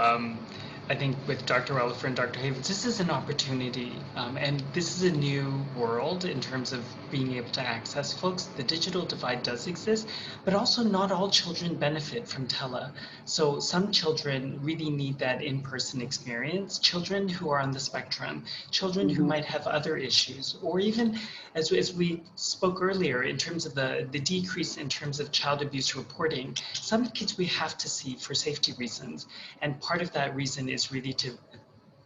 I think with Dr. Relford and Dr. Havens, this is an opportunity, and this is a new world in terms of being able to access folks. The digital divide does exist, but also not all children benefit from tele. So some children really need that in-person experience. Children who are on the spectrum, children who might have other issues, or even as we spoke earlier in terms of the decrease in terms of child abuse reporting, some kids we have to see for safety reasons. And part of that reason is really to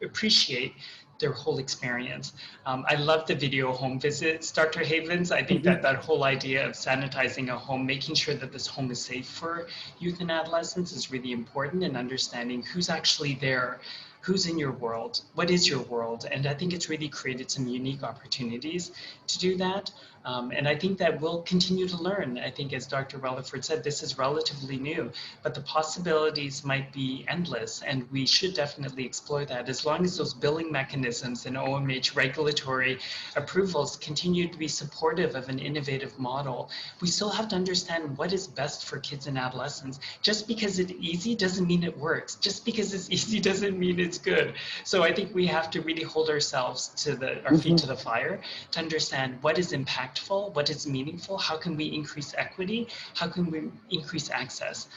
appreciate their whole experience. I love the video home visits, Dr. Havens. I think that whole idea of sanitizing a home, making sure that this home is safe for youth and adolescents is really important, and understanding who's actually there, who's in your world, what is your world. And I think it's really created some unique opportunities to do that. And I think that we'll continue to learn. I think, as Dr. Relford said, this is relatively new, but the possibilities might be endless, and we should definitely explore that as long as those billing mechanisms and OMH regulatory approvals continue to be supportive of an innovative model. We still have to understand what is best for kids and adolescents. Just because it's easy doesn't mean it works. Just because it's easy doesn't mean it's good. So I think we have to really hold ourselves to our feet to the fire to understand what is impactful, what is meaningful, how can we increase equity, how can we increase access.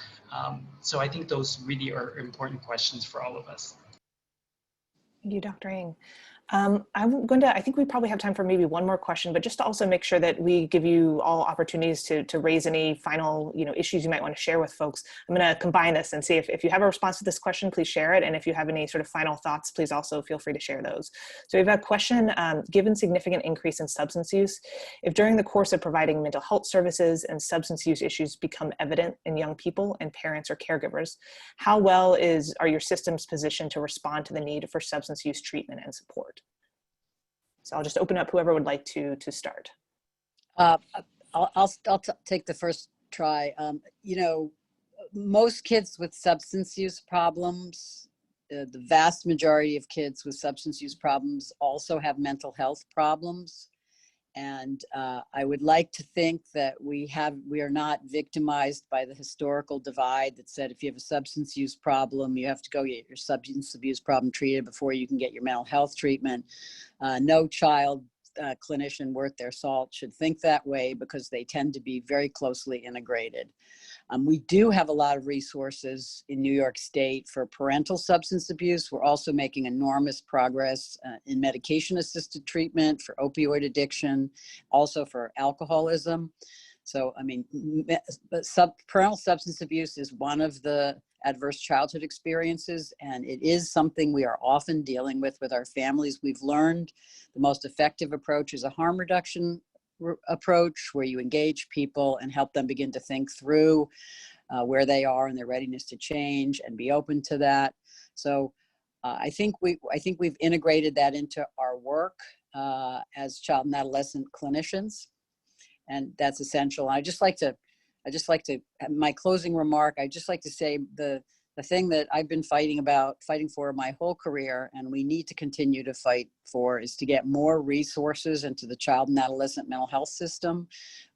So I think those really are important questions for all of us. Thank you, Dr. Ng. I think we probably have time for maybe one more question, but just to also make sure that we give you all opportunities to raise any final, issues you might want to share with folks. I'm going to combine this and see if you have a response to this question, please share it. And if you have any sort of final thoughts, please also feel free to share those. So we have a question, given significant increase in substance use, if during the course of providing mental health services and substance use issues become evident in young people and parents or caregivers, how well are your systems positioned to respond to the need for substance use treatment and support? So I'll just open up whoever would like to start. I'll take the first try. Most kids with substance use problems, the vast majority of kids with substance use problems also have mental health problems. And I would like to think that we are not victimized by the historical divide that said if you have a substance use problem, you have to go get your substance abuse problem treated before you can get your mental health treatment. No child clinician worth their salt should think that way because they tend to be very closely integrated. We do have a lot of resources in New York State for parental substance abuse. We're also making enormous progress in medication-assisted treatment for opioid addiction, also for alcoholism. So, I mean, parental substance abuse is one of the adverse childhood experiences, and it is something we are often dealing with our families. We've learned the most effective approach is a harm reduction approach where you engage people and help them begin to think through where they are and their readiness to change and be open to that. So I think we've integrated that into our work as child and adolescent clinicians, and that's essential. I just like to my closing remark, I just like to say the thing that I've been fighting for my whole career, and we need to continue to fight for, is to get more resources into the child and adolescent mental health system.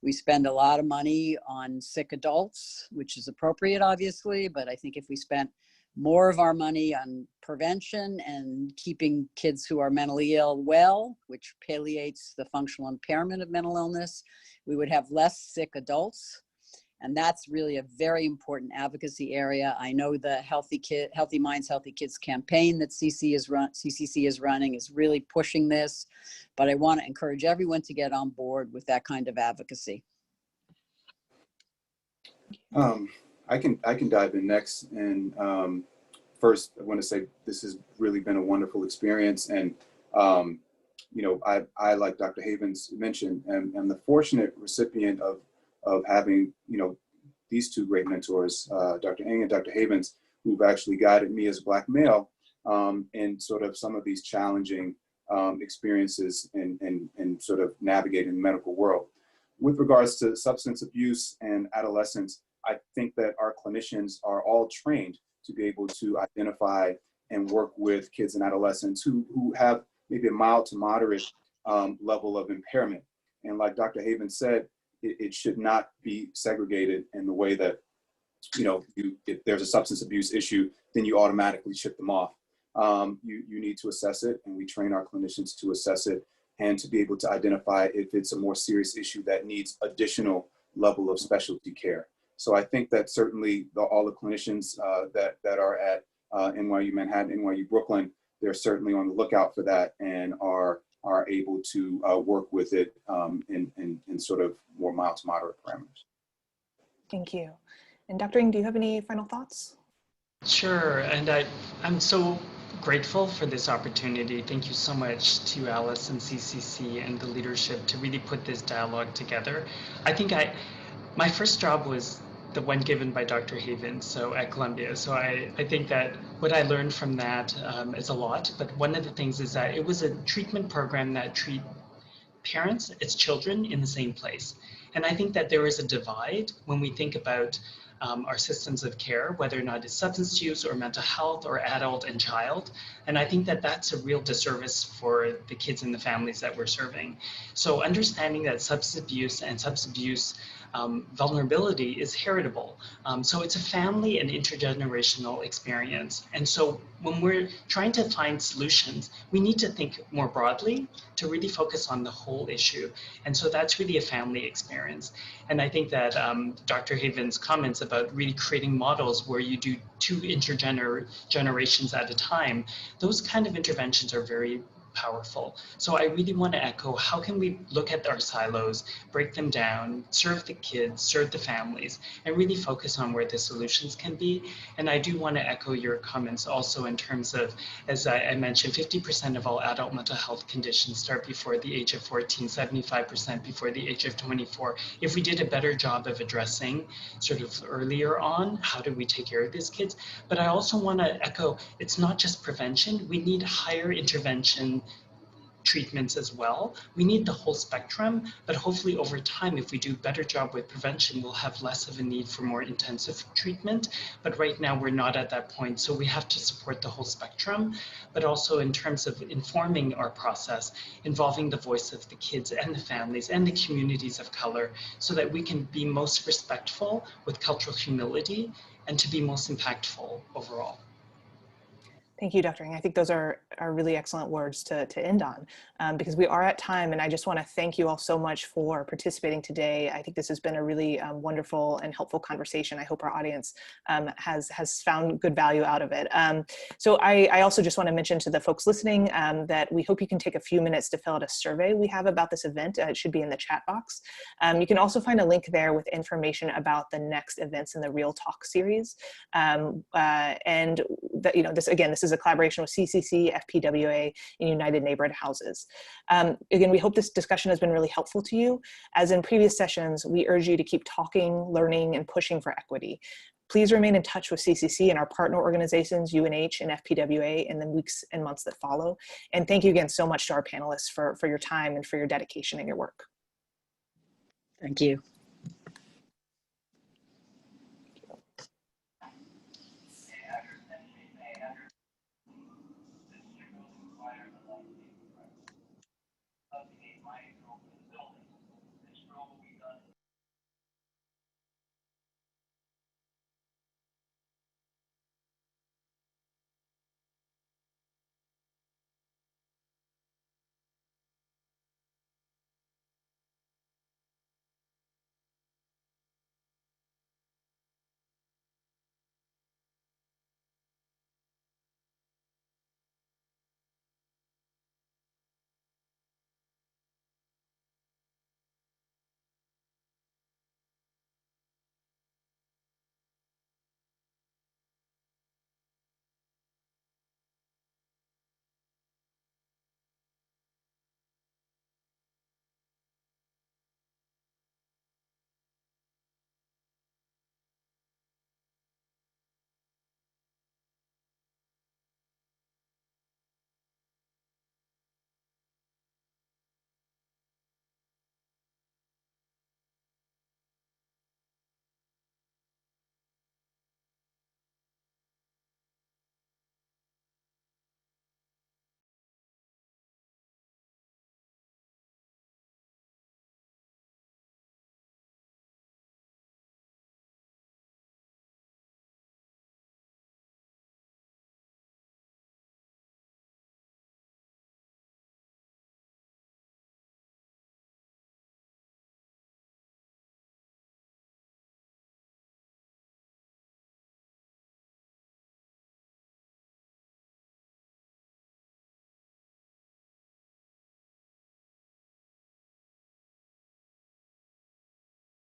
We spend a lot of money on sick adults, which is appropriate, obviously, but I think if we spent more of our money on prevention and keeping kids who are mentally ill well, which palliates the functional impairment of mental illness, we would have less sick adults. And that's really a very important advocacy area. I know the Healthy Minds, Healthy Kids campaign that CCC is running is really pushing this, but I want to encourage everyone to get on board with that kind of advocacy. I can dive in next, and first I want to say this has really been a wonderful experience, and I like Dr. Havens mentioned, am the fortunate recipient of having, these two great mentors, Dr. Ng and Dr. Havens, who've actually guided me as a Black male in sort of some of these challenging experiences and sort of navigating the medical world. With regards to substance abuse and adolescence, I think that our clinicians are all trained to be able to identify and work with kids and adolescents who have maybe a mild to moderate level of impairment. And like Dr. Havens said, it should not be segregated in the way that, if there's a substance abuse issue, then you automatically ship them off. You need to assess it, and we train our clinicians to assess it and to be able to identify if it's a more serious issue that needs additional level of specialty care. So I think that certainly all the clinicians that are at NYU Manhattan, NYU Brooklyn, they're certainly on the lookout for that and are able to work with it in sort of more mild to moderate parameters. Thank you. And Dr. Ng, do you have any final thoughts? Sure, and I'm so grateful for this opportunity. Thank you so much to Alice and CCC and the leadership to really put this dialogue together. I think my first job was the one given by Dr. Havens, at Columbia. So I think that what I learned from that is a lot, but one of the things is that it was a treatment program that treat parents as children in the same place. And I think that there is a divide when we think about our systems of care, whether or not it's substance use or mental health or adult and child. And I think that that's a real disservice for the kids and the families that we're serving. So understanding that substance abuse and substance abuse vulnerability is heritable. So it's a family and intergenerational experience. And so when we're trying to find solutions, we need to think more broadly to really focus on the whole issue. And so that's really a family experience. And I think that Dr. Havens' comments about really creating models where you do two intergenerations at a time, those kind of interventions are very powerful. So I really want to echo, how can we look at our silos, break them down, serve the kids, serve the families, and really focus on where the solutions can be. And I do want to echo your comments also in terms of, as I mentioned, 50% of all adult mental health conditions start before the age of 14, 75% before the age of 24. If we did a better job of addressing sort of earlier on, how do we take care of these kids? But I also want to echo, it's not just prevention, we need higher intervention treatments as well. We need the whole spectrum, but hopefully over time, if we do a better job with prevention, we'll have less of a need for more intensive treatment. But right now we're not at that point. So we have to support the whole spectrum, but also in terms of informing our process, involving the voice of the kids and the families and the communities of color so that we can be most respectful with cultural humility and to be most impactful overall. Thank you, Dr. Ng. I think those are really excellent words to end on, because we are at time, and I just want to thank you all so much for participating today. I think this has been a really wonderful and helpful conversation. I hope our audience has found good value out of it. So I also just want to mention to the folks listening that we hope you can take a few minutes to fill out a survey we have about this event. It should be in the chat box. You can also find a link there with information about the next events in the R.E.A.L Talk series. And that, this is a collaboration with CCC, FPWA, and United Neighborhood Houses. Again, we hope this discussion has been really helpful to you. As in previous sessions, we urge you to keep talking, learning, and pushing for equity. Please remain in touch with CCC and our partner organizations, UNH and FPWA, in the weeks and months that follow. And thank you again so much to our panelists for your time and for your dedication in your work. Thank you.